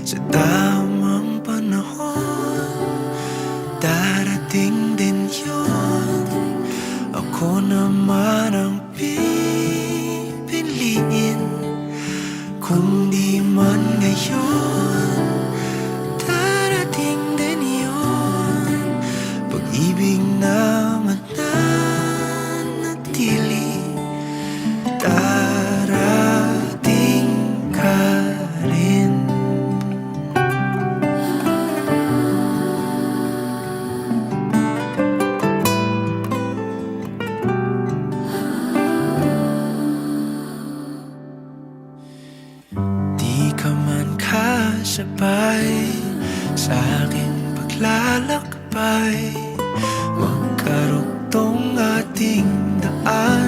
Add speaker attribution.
Speaker 1: Sa tamang panahon, darating din yun. Ako naman ang pipiliin. Kung di man ngayon, darating din yun. Pag-ibig na mananatili, darating ka rin. Di ka man kasabay sa aking paglalakbay, magkarugtong ating daan.